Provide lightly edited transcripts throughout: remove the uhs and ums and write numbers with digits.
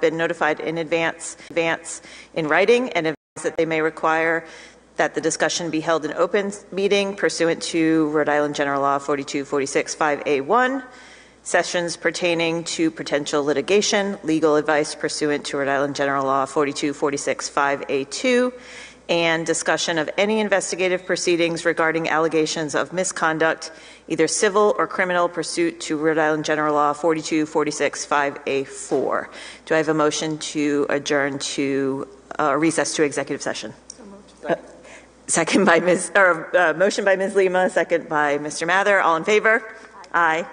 been notified in advance in writing and advise that they may require that the discussion be held in open meeting pursuant to Rhode Island General Law 4246 5A1, sessions pertaining to potential litigation, legal advice pursuant to Rhode Island General Law 4246 5A2, and discussion of any investigative proceedings regarding allegations of misconduct, either civil or criminal, pursuant to Rhode Island General Law 4246 5A4. Do I have a motion to adjourn to recess to executive session? Second by motion by Ms. Lima, second by Mr. Mather. All in favor? Aye.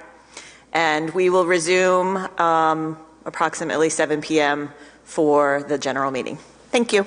And we will resume approximately 7 p.m. for the general meeting. Thank you.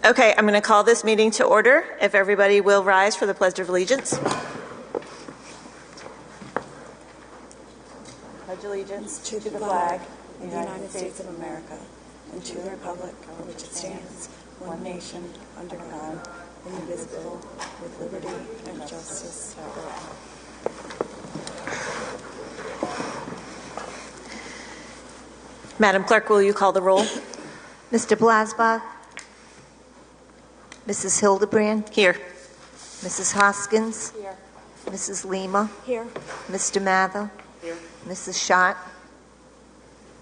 Okay, I'm going to call this meeting to order. If everybody will rise for the Pledge of Allegiance. Pledge allegiance to the flag of the United States of America and to the republic for which it stands, one nation, under God, indivisible, with liberty and justice for all. Madam Clerk, will you call the roll? Mr. Blasbach? Mrs. Hildebrand? Here. Mrs. Hoskins? Here. Mrs. Lima? Here. Mr. Mather? Here. Mrs. Schott?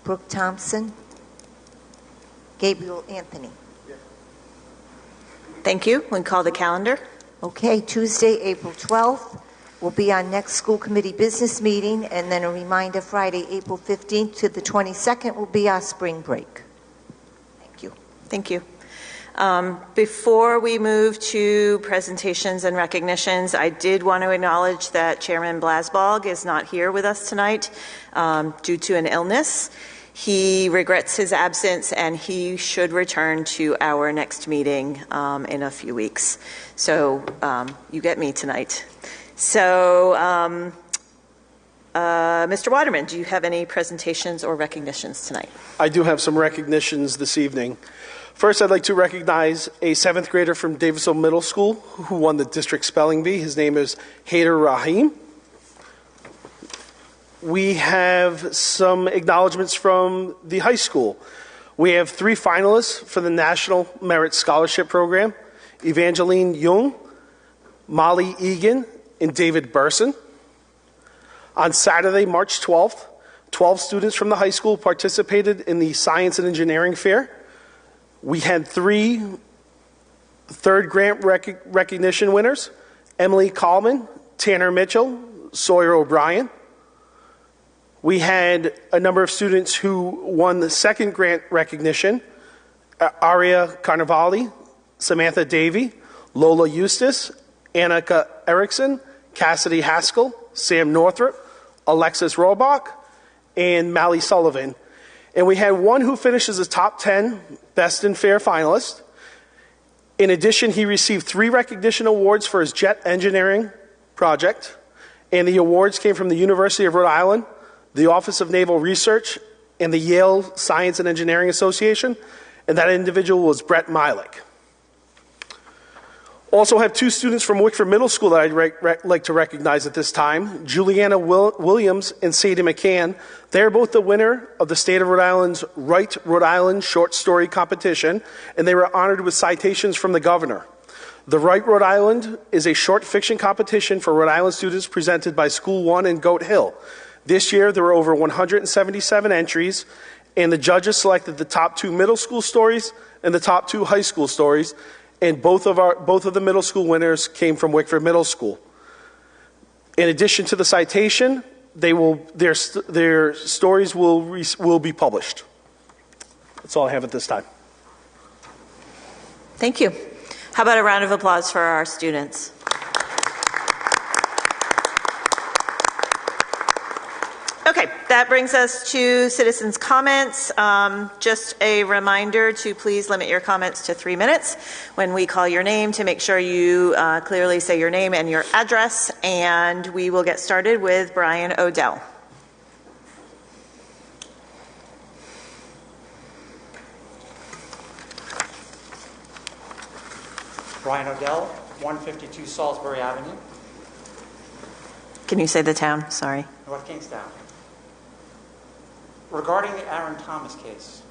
Brooke Thompson? Gabriel Anthony? Thank you. We'll call the calendar. Okay, Tuesday, April 12th will be our next school committee business meeting, and then a reminder, Friday, April 15th to the 22nd will be our spring break. Thank you. Thank you. Before we move to presentations and recognitions, I did want to acknowledge that Chairman Blasbach is not here with us tonight due to an illness. He regrets his absence, and he should return to our next meeting in a few weeks. So you get me tonight. So, Mr. Waterman, do you have any presentations or recognitions tonight? I do have some recognitions this evening. First, I'd like to recognize a 7th grader from Davisville Middle School who won the district spelling bee. His name is Haider Rahim. We have some acknowledgments from the high school. We have 3 finalists for the National Merit Scholarship Program: Evangeline Jung, Molly Egan, and David Burson. On Saturday, March 12th, 12 students from the high school participated in the Science and Engineering Fair. We had 3 third grant recognition winners: Emily Coleman, Tanner Mitchell, Sawyer O'Brien. We had a number of students who won the second grant recognition: Aria Carnevali, Samantha Davey, Lola Eustace, Annika Erickson, Cassidy Haskell, Sam Northrop, Alexis Robach, and Mally Sullivan. And we had one who finished as a top 10 Best in Fair finalist. In addition, he received 3 recognition awards for his jet engineering project, and the awards came from the University of Rhode Island, the Office of Naval Research, and the Yale Science and Engineering Association, and that individual was Brett Milik. Also have 2 students from Wickford Middle School that I'd like to recognize at this time: Juliana Williams and Sadie McCann. They're both the winner of the State of Rhode Island's Write Rhode Island Short Story Competition, and they were honored with citations from the governor. The Write Rhode Island is a short fiction competition for Rhode Island students presented by School 1 in Goat Hill. This year, there were over 177 entries, and the judges selected the top 2 middle school stories and the top 2 high school stories, and both of the middle school winners came from Wickford Middle School. In addition to the citation, their stories will be published. That's all I have at this time. Thank you. How about a round of applause for our students? Okay, that brings us to citizens' comments. Just a reminder to please limit your comments to 3 minutes. When we call your name, to make sure you clearly say your name and your address, and we will get started with Brian Odell. Brian Odell, 152 Salisbury Avenue. Can you say the town? Sorry. North Kingstown. Regarding the Aaron Thomas case,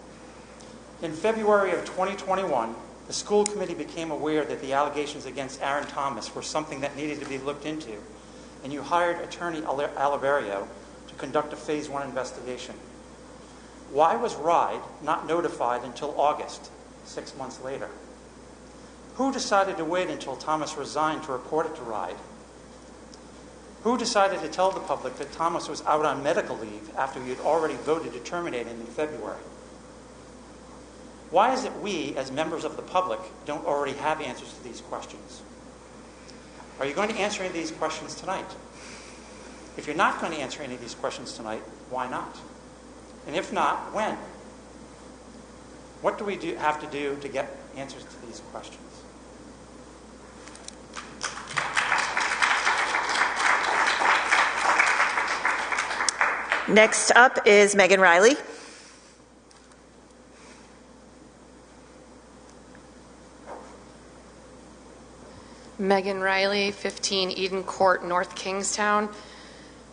in February of 2021, the school committee became aware that the allegations against Aaron Thomas were something that needed to be looked into, and you hired attorney Oliverio to conduct a Phase 1 investigation. Why was RIDE not notified until August, 6 months later? Who decided to wait until Thomas resigned to report it to RIDE? Who decided to tell the public that Thomas was out on medical leave after he had already voted to terminate him in February? Why is it we, as members of the public, don't already have answers to these questions? Are you going to answer any of these questions tonight? If you're not going to answer any of these questions tonight, why not? And if not, when? What do we have to do to get answers to these questions. Next up is Megan Riley. Megan Riley, 15 Eden Court, North Kingstown.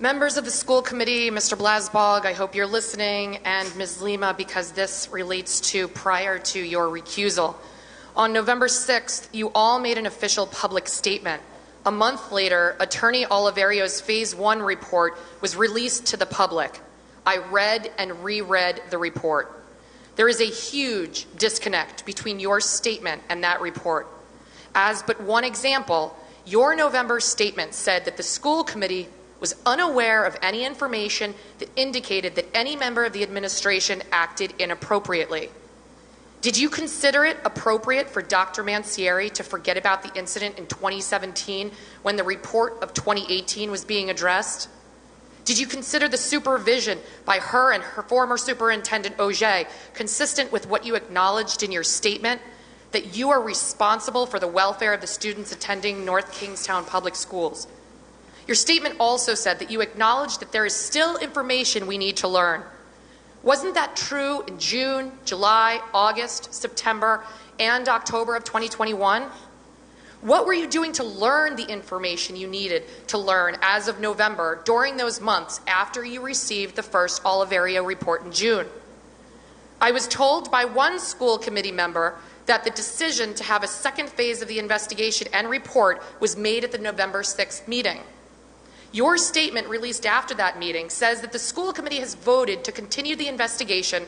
Members of the school committee, Mr. Blasbog, I hope you're listening, and Ms. Lima, because this relates to prior to your recusal. On November 6th, you all made an official public statement. A month later, Attorney Oliverio's Phase 1 report was released to the public. I read and reread the report. There is a huge disconnect between your statement and that report. As but one example, your November statement said that the school committee was unaware of any information that indicated that any member of the administration acted inappropriately. Did you consider it appropriate for Dr. Mancieri to forget about the incident in 2017 when the report of 2018 was being addressed? Did you consider the supervision by her and her former superintendent, Auger, consistent with what you acknowledged in your statement, that you are responsible for the welfare of the students attending North Kingstown Public Schools? Your statement also said that you acknowledged that there is still information we need to learn. Wasn't that true in June, July, August, September, and October of 2021? What were you doing to learn the information you needed to learn as of November during those months after you received the first Oliverio report in June? I was told by one school committee member that the decision to have a second phase of the investigation and report was made at the November 6th meeting. Your statement released after that meeting says that the school committee has voted to continue the investigation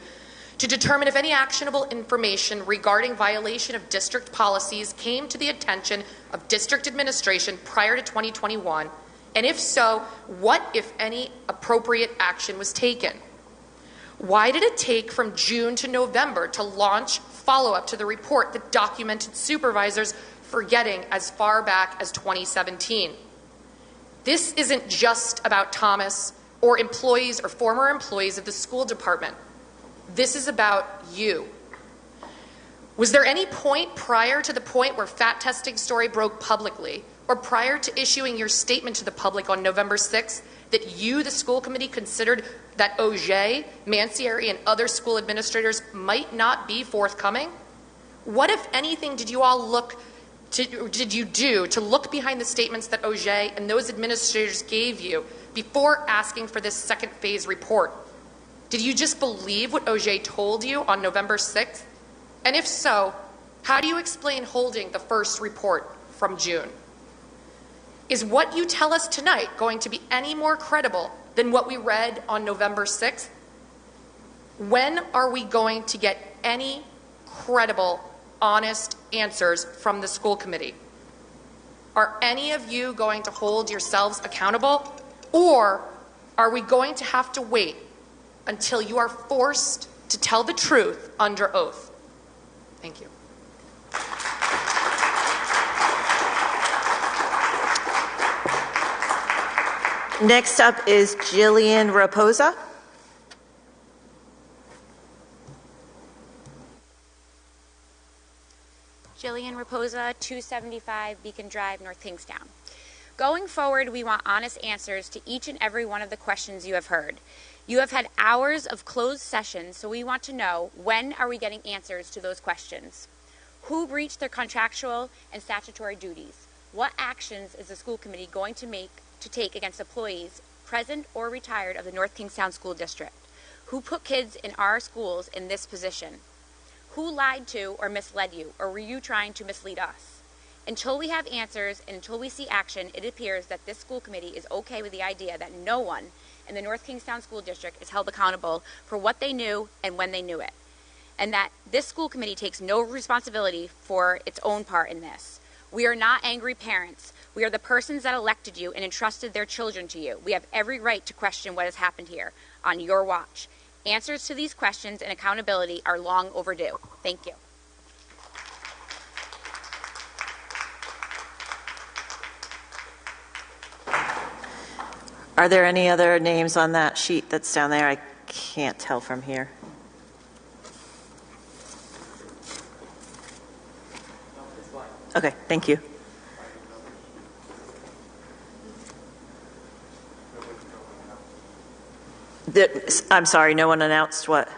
to determine if any actionable information regarding violation of district policies came to the attention of district administration prior to 2021, and if so, what, if any, appropriate action was taken. Why did it take from June to November to launch follow-up to the report that documented supervisors forgetting as far back as 2017? This isn't just about Thomas or employees or former employees of the school department. This is about you. Was there any point prior to the point where fat testing story broke publicly, or prior to issuing your statement to the public on November 6th, that you, the school committee, considered that Auger, Mancieri, and other school administrators might not be forthcoming? What, if anything, did you do to look behind the statements that Auger and those administrators gave you before asking for this second phase report? Did you just believe what Auger told you on November 6th? And if so, how do you explain holding the first report from June? Is what you tell us tonight going to be any more credible than what we read on November 6th? When are we going to get any credible, honest answers from the school committee? Are any of you going to hold yourselves accountable, or are we going to have to wait until you are forced to tell the truth under oath? Thank you. Next up is Jillian Raposa. Jillian Raposa, 275 Beacon Drive, North Kingstown. Going forward, we want honest answers to each and every one of the questions you have heard. You have had hours of closed sessions, so we want to know, when are we getting answers to those questions? Who breached their contractual and statutory duties? What actions is the school committee going to take against employees, present or retired, of the North Kingstown School District? Who put kids in our schools in this position? Who lied to or misled you, or were you trying to mislead us? Until we have answers and until we see action, it appears that this school committee is okay with the idea that no one in the North Kingstown School District is held accountable for what they knew and when they knew it, and that this school committee takes no responsibility for its own part in this. We are not angry parents. We are the persons that elected you and entrusted their children to you. We have every right to question what has happened here on your watch. Answers to these questions and accountability are long overdue. Thank you. Are there any other names on that sheet that's down there? I can't tell from here. Okay, thank you. I'm sorry, no one announced what?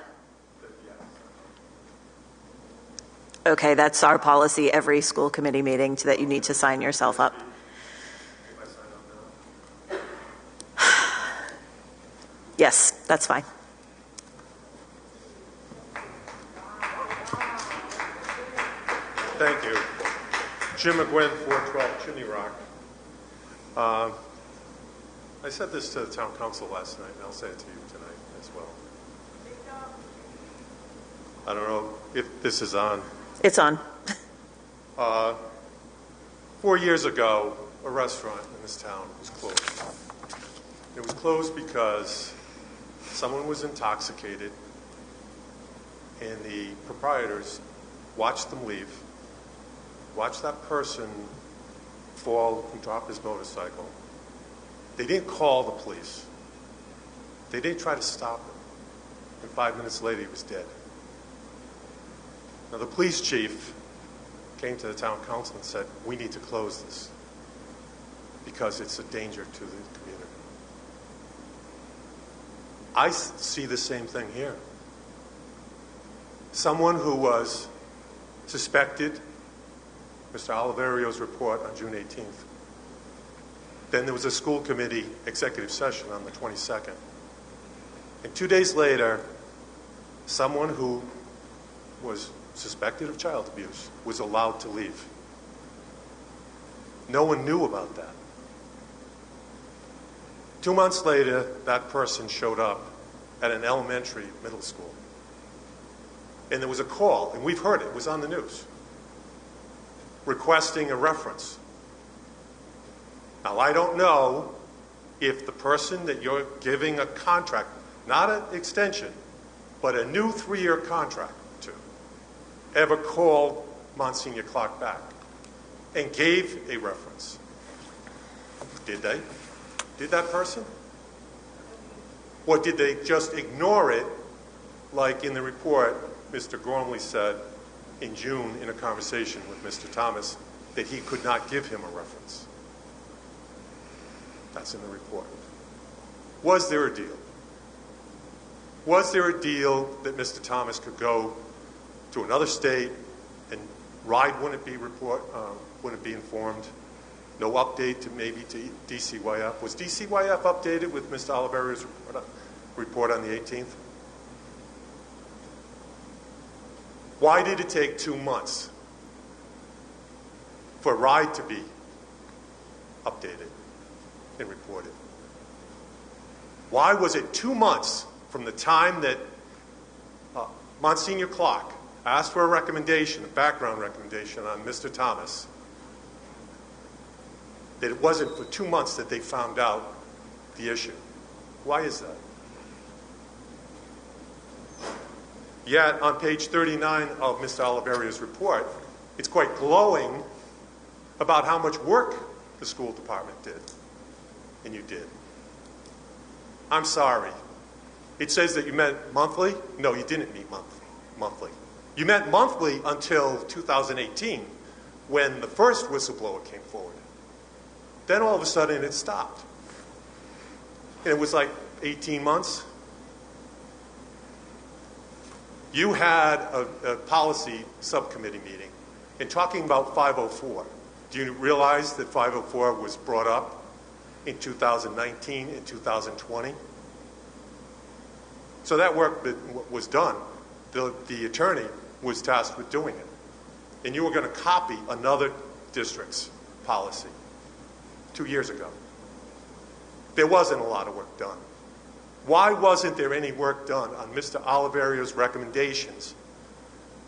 Okay, that's our policy every school committee meeting that you need to sign yourself up. Yes, that's fine. Thank you. Jim McGuinn, 412 Chimney Rock. I said this to the town council last night, and I'll say it to you tonight as well. I don't know if this is on. It's on. 4 years ago, a restaurant in this town was closed. It was closed because someone was intoxicated, and the proprietors watched them leave, watched that person fall and drop his motorcycle. They didn't call the police. They didn't try to stop him. And 5 minutes later, he was dead. Now, the police chief came to the town council and said, we need to close this because it's a danger to the community. I see the same thing here. Someone who was suspected, Mr. Oliverio's report on June 18th. Then there was a school committee executive session on the 22nd. And 2 days later, someone who was suspected of child abuse was allowed to leave. No one knew about that. 2 months later, that person showed up at an elementary middle school. And there was a call, and we've heard it, it was on the news, requesting a reference. Now, I don't know if the person that you're giving a contract, not an extension, but a new 3-year contract to, ever called Monsignor Clark back and gave a reference. Did they? Did that person? Or did they just ignore it, like in the report Mr. Gormley said in June in a conversation with Mr. Thomas that he could not give him a reference? That's in the report. Was there a deal? Was there a deal that Mr. Thomas could go to another state and ride wouldn't it be informed? No update to maybe to DCYF. Was DCYF updated with Mr. Oliverio's report on the 18th? Why did it take 2 months for RIDE to be updated and reported? Why was it 2 months from the time that Monsignor Clark asked for a recommendation, a background recommendation on Mr. Thomas, that it wasn't for 2 months that they found out the issue? Why is that? Yet, on page 39 of Mr. Oliverio's report, it's quite glowing about how much work the school department did. And you did. I'm sorry. It says that you met monthly. No, you didn't meet monthly. You met monthly until 2018, when the first whistleblower came forward. Then all of a sudden it stopped. And it was like 18 months. You had a policy subcommittee meeting and talking about 504. Do you realize that 504 was brought up in 2019 and 2020? So that work that was done, the attorney was tasked with doing it. And you were going to copy another district's policy 2 years ago. There wasn't a lot of work done. Why wasn't there any work done on Mr. Oliverio's recommendations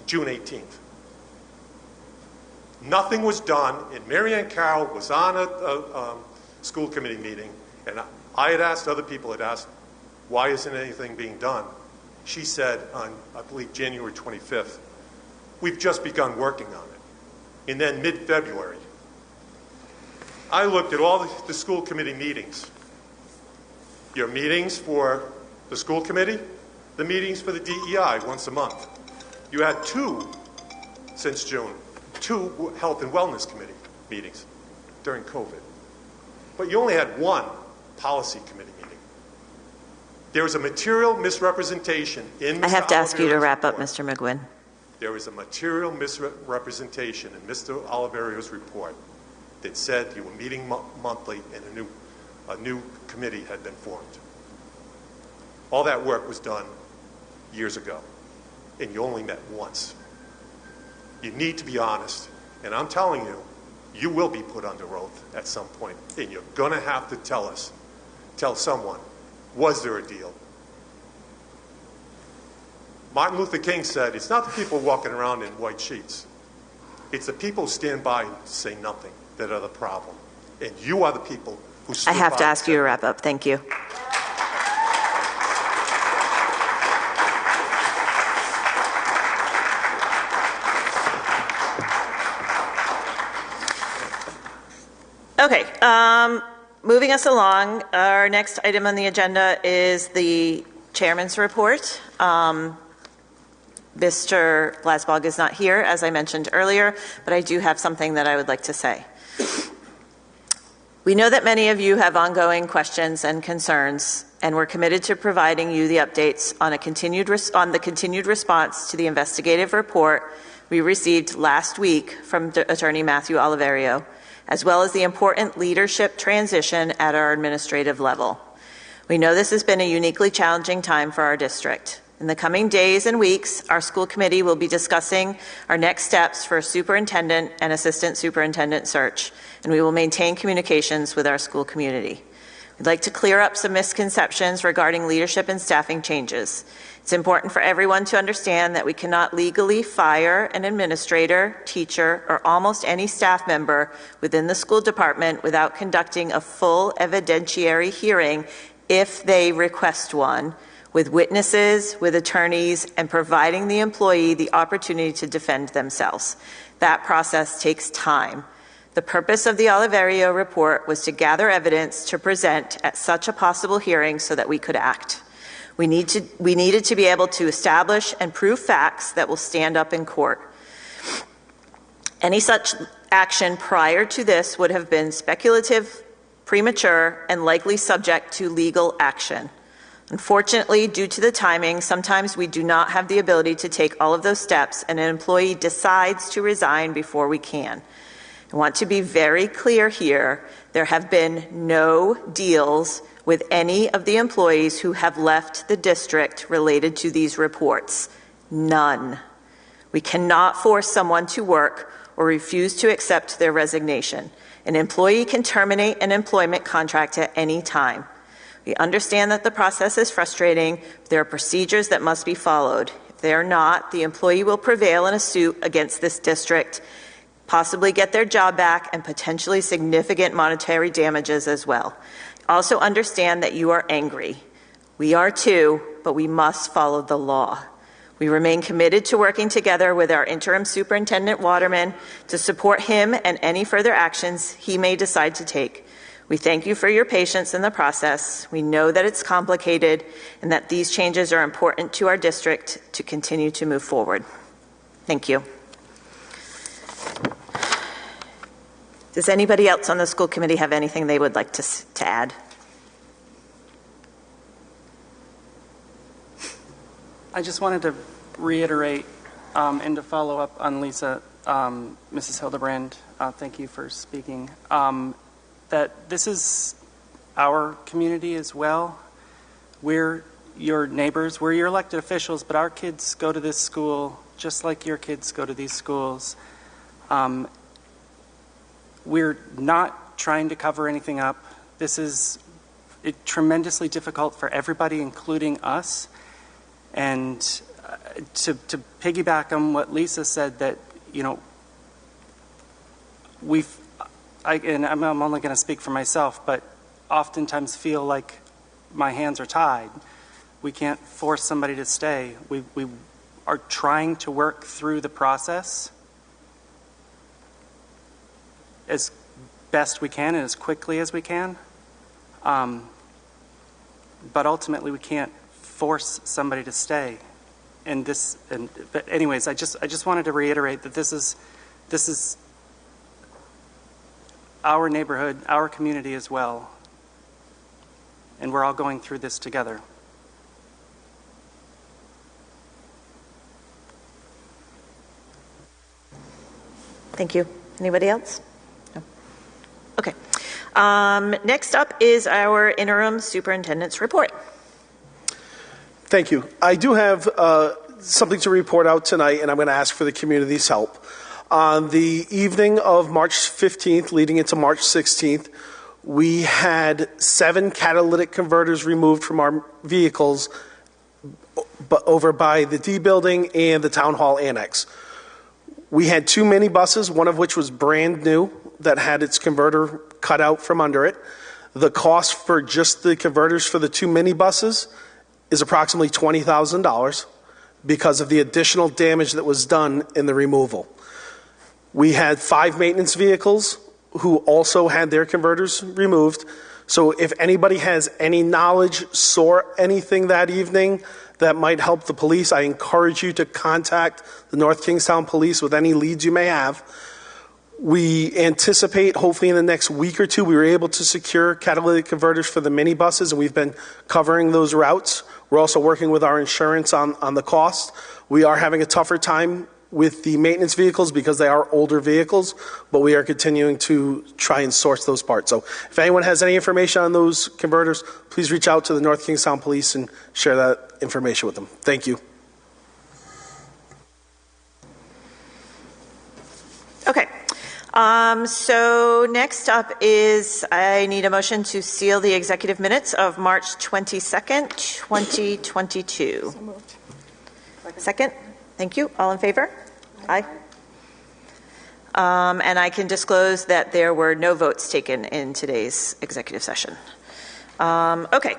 June 18th? Nothing was done, and Mary Ann Carroll was on a school committee meeting, and I had asked, other people had asked, why isn't anything being done? She said on, I believe, January 25th, we've just begun working on it. And then mid-February, I looked at all the school committee meetings. Your meetings for the school committee, the meetings for the DEI once a month. You had 2 since June. 2 health and wellness committee meetings during COVID. But you only had 1 policy committee meeting. There was a material misrepresentation in Mr. I have to ask you to Oliverio's wrap up, report. Mr. McGuinn. There was a material misrepresentation in Mr. Oliverio's report that said you were meeting monthly and a new committee had been formed. All that work was done years ago, and you only met once. You need to be honest, and I'm telling you, you will be put under oath at some point, and you're going to have to tell someone, was there a deal? Martin Luther King said, it's not the people walking around in white sheets. It's the people who stand by and say nothing that are the problem. And you are the people who stood I have by to and ask you to said, wrap up. Thank you. Okay, moving us along, our next item on the agenda is the chairman's report. Mr. Blasbog is not here, as I mentioned earlier, but I do have something that I would like to say. We know that many of you have ongoing questions and concerns, and we're committed to providing you the updates on the continued response to the investigative report we received last week from Attorney Matthew Oliverio, as well as the important leadership transition at our administrative level. We know this has been a uniquely challenging time for our district. In the coming days and weeks, our school committee will be discussing our next steps for a superintendent and assistant superintendent search, and we will maintain communications with our school community. We'd like to clear up some misconceptions regarding leadership and staffing changes. It's important for everyone to understand that we cannot legally fire an administrator, teacher, or almost any staff member within the school department without conducting a full evidentiary hearing if they request one, with witnesses, with attorneys, and providing the employee the opportunity to defend themselves. That process takes time. The purpose of the Oliverio report was to gather evidence to present at such a possible hearing so that we could act. We needed to be able to establish and prove facts that will stand up in court. Any such action prior to this would have been speculative, premature, and likely subject to legal action. Unfortunately, due to the timing, sometimes we do not have the ability to take all of those steps, and an employee decides to resign before we can. I want to be very clear here. There have been no deals with any of the employees who have left the district related to these reports. None. We cannot force someone to work or refuse to accept their resignation. An employee can terminate an employment contract at any time. We understand that the process is frustrating. There are procedures that must be followed. If they are not, the employee will prevail in a suit against this district, possibly get their job back, and potentially significant monetary damages as well. Also understand that you are angry. We are too, but we must follow the law. We remain committed to working together with our interim superintendent Waterman to support him and any further actions he may decide to take. We thank you for your patience in the process. We know that it's complicated and that these changes are important to our district to continue to move forward. Thank you. Does anybody else on the school committee have anything they would like to add? I just wanted to reiterate and to follow up on Lisa, Mrs. Hildebrand, thank you for speaking, that this is our community as well. We're your neighbors, we're your elected officials, but our kids go to this school just like your kids go to these schools. We're not trying to cover anything up. This is tremendously difficult for everybody, including us. And to piggyback on what Lisa said, that, you know, and I'm only going to speak for myself, but oftentimes feel like my hands are tied. We can't force somebody to stay. We are trying to work through the process as best we can and as quickly as we can. But ultimately we can't force somebody to stay. But anyways, I just wanted to reiterate that this this is our neighborhood, our community as well. And we're all going through this together. Thank you. Anybody else? No. Okay. Next up is our interim superintendent's report. Thank you. I do have something to report out tonight, and I'm going to ask for the community's help. On the evening of March 15th, leading into March 16th, we had 7 catalytic converters removed from our vehicles over by the D building and the town hall annex. We had 2 minibuses, one of which was brand new, that had its converter cut out from under it. The cost for just the converters for the 2 minibuses is approximately $20,000 because of the additional damage that was done in the removal. We had 5 maintenance vehicles who also had their converters removed. So if anybody has any knowledge, saw anything that evening that might help the police, I encourage you to contact the North Kingstown Police with any leads you may have. We anticipate, hopefully in the next week or 2, we were able to secure catalytic converters for the minibuses, and we've been covering those routes. We're also working with our insurance on the cost. We are having a tougher time with the maintenance vehicles because they are older vehicles, but we are continuing to try and source those parts. So if anyone has any information on those converters, please reach out to the North Kingstown Police and share that information with them. Thank you. Okay. So next up is I need a motion to seal the executive minutes of March 22nd, 2022. So moved. Second. Thank you. All in favor? Aye. And I can disclose that there were no votes taken in today's executive session. Okay.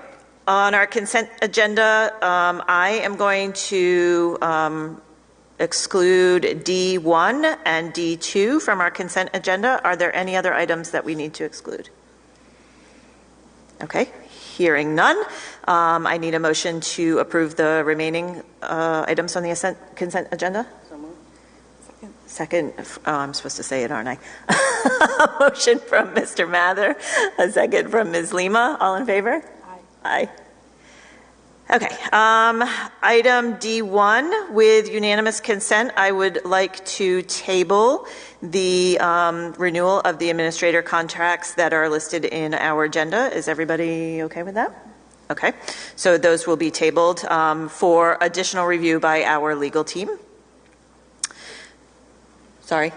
On our consent agenda, I am going to exclude D1 and D2 from our consent agenda. Are there any other items that we need to exclude? Okay. Hearing none, I need a motion to approve the remaining items on the consent agenda. So moved. Second, I'm supposed to say it, aren't I? A motion from Mr. Mather, a second from Ms. Lima. All in favor? Aye. Aye. Okay. Item D1, with unanimous consent, I would like to table the renewal of the administrator contracts that are listed in our agenda. Is everybody okay with that? Okay. So those will be tabled for additional review by our legal team. Sorry.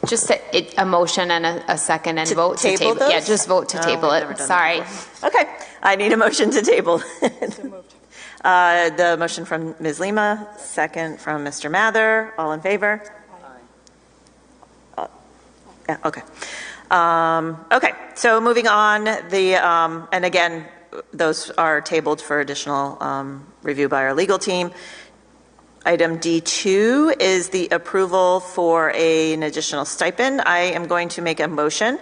Just a motion and a second and vote to table. Those? Yeah, just vote to table it. Sorry. Okay. I need a motion to table. So moved. The motion from Ms. Lima, second from Mr. Mather. All in favor? Yeah, okay. Okay, so moving on, and again, those are tabled for additional review by our legal team. Item D2 is the approval for an additional stipend. I am going to make a motion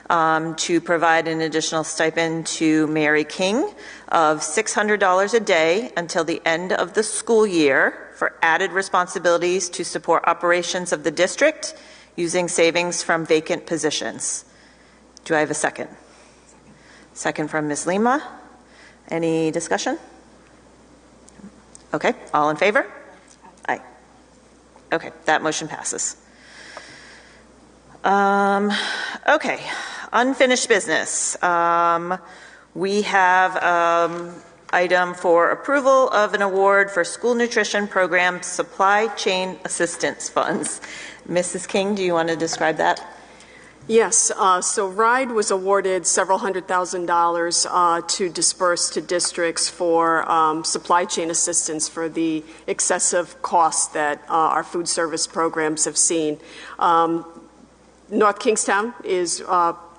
to provide an additional stipend to Mary King of $600 a day until the end of the school year for added responsibilities to support operations of the district using savings from vacant positions. Do I have a second? Second from Ms. Lima. Any discussion? Okay, all in favor? Aye. Okay, that motion passes. Okay, unfinished business. We have item for approval of an award for school nutrition program supply chain assistance funds. Mrs. King, do you want to describe that? Yes, so RIDE was awarded several $100,000 to disperse to districts for supply chain assistance for the excessive costs that our food service programs have seen. North Kingstown is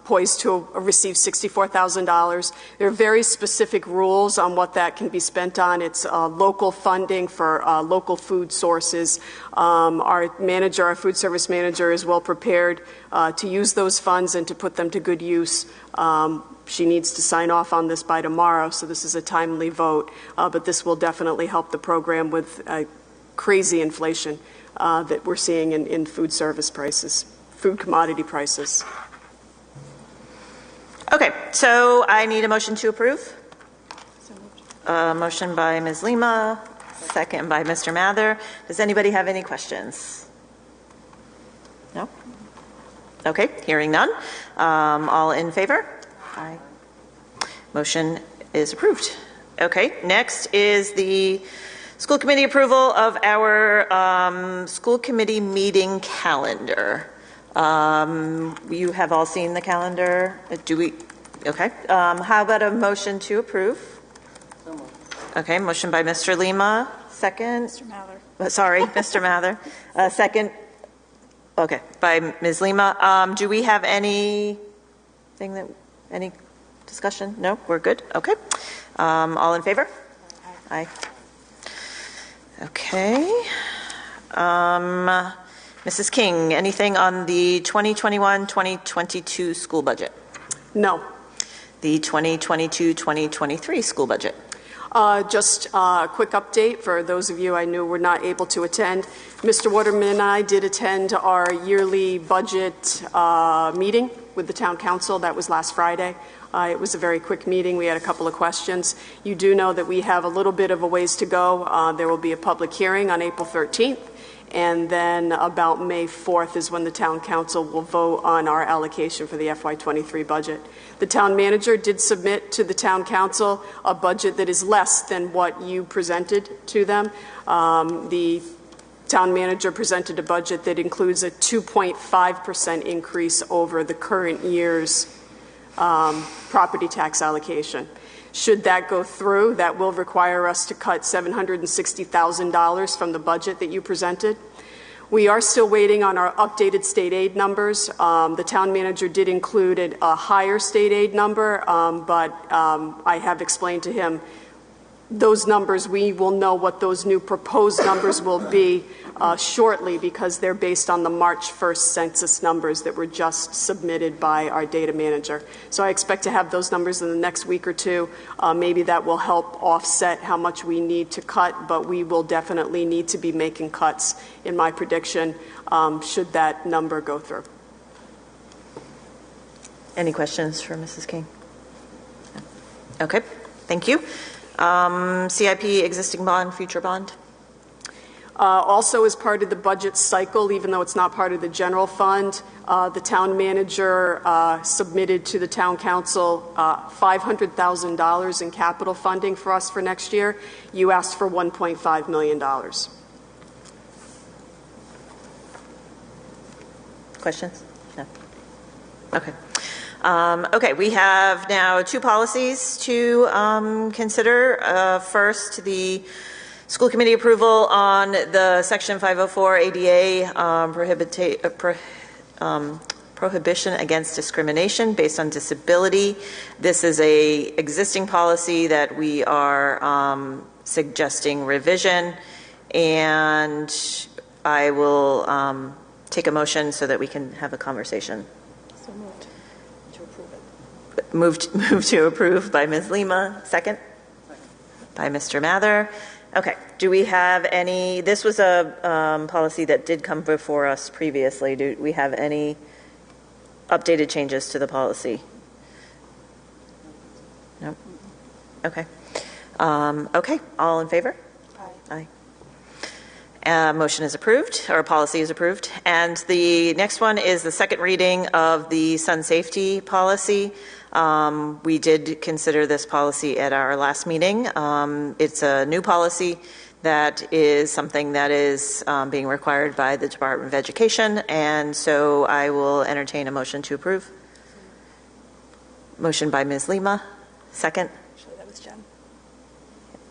poised to receive $64,000. There are very specific rules on what that can be spent on. It's local funding for local food sources. Our manager, our food service manager, is well prepared to use those funds and to put them to good use. She needs to sign off on this by tomorrow, so this is a timely vote. But this will definitely help the program with crazy inflation. that we're seeing in food service prices, food commodity prices. Okay, so I need a motion to approve. Motion by Ms. Lima, second by Mr. Mather. Does anybody have any questions? No? Okay, hearing none. All in favor? Aye. Motion is approved. Okay, next is the school committee approval of our school committee meeting calendar. You have all seen the calendar. Do we? Okay. How about a motion to approve? Okay, motion by Mr. Lima, second. Mr. Mather. Sorry, Mr. Mather. Second. Okay, by Ms. Lima. Do we have any discussion? No, we're good. Okay. All in favor? Aye. Okay. Mrs. King, anything on the 2021-2022 school budget? No. The 2022-2023 school budget? Just a quick update for those of you I knew were not able to attend. Mr. Waterman and I did attend our yearly budget meeting with the town council. That was last Friday. It was a very quick meeting. We had a couple of questions. You do know that we have a little bit of a ways to go. There will be a public hearing on April 13th. And then about May 4th is when the town council will vote on our allocation for the FY23 budget. The town manager did submit to the town council a budget that is less than what you presented to them. The town manager presented a budget that includes a 2.5% increase over the current year's property tax allocation. Should that go through, that will require us to cut $760,000 from the budget that you presented. We are still waiting on our updated state aid numbers. The town manager did include a higher state aid number, but I have explained to him those numbers, we will know what those new proposed numbers will be shortly, because they're based on the March 1st census numbers that were just submitted by our data manager. So I expect to have those numbers in the next week or two. Maybe that will help offset how much we need to cut, but we will definitely need to be making cuts, in my prediction, should that number go through. Any questions for Mrs. King? Okay, thank you. CIP, existing bond, future bond? Also, as part of the budget cycle, even though it's not part of the general fund, the town manager submitted to the town council $500,000 in capital funding for us for next year. You asked for $1.5 million. Questions? No. Okay. Okay, we have now two policies to consider. First, the school committee approval on the Section 504 ADA prohibition against discrimination based on disability. This is a existing policy that we are suggesting revision, and I will take a motion so that we can have a conversation. So moved to approve it. Move to approve by Ms. Lima. Second? By Mr. Mather. Okay. Do we have any? This was a policy that did come before us previously. Do we have any updated changes to the policy? No. Okay. Okay. All in favor? Aye. Motion is approved, or policy is approved. And the next one is the second reading of the sun safety policy. We did consider this policy at our last meeting. It's a new policy that is something that is being required by the Department of Education, and so I will entertain a motion to approve. Motion by Ms. Lima. Second? Actually, that was Jen.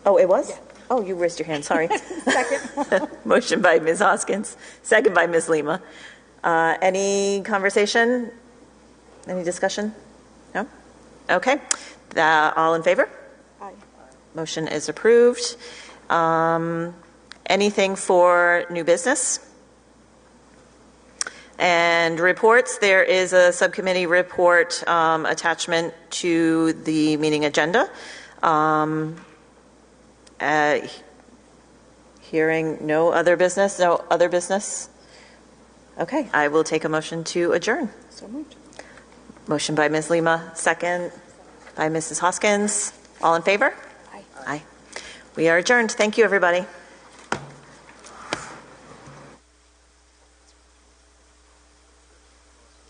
Oh, it was? Yeah. Oh, you raised your hand, sorry. Second. Motion by Ms. Hoskins, second by Ms. Lima. Any conversation? Any discussion? No? Okay. All in favor? Aye. Motion is approved. Anything for new business? And reports, there is a subcommittee report attachment to the meeting agenda. Hearing no other business, Okay, I will take a motion to adjourn. So moved. Motion by Ms. Lima, second by Mrs. Hoskins. All in favor? Aye. Aye. We are adjourned. Thank you, everybody.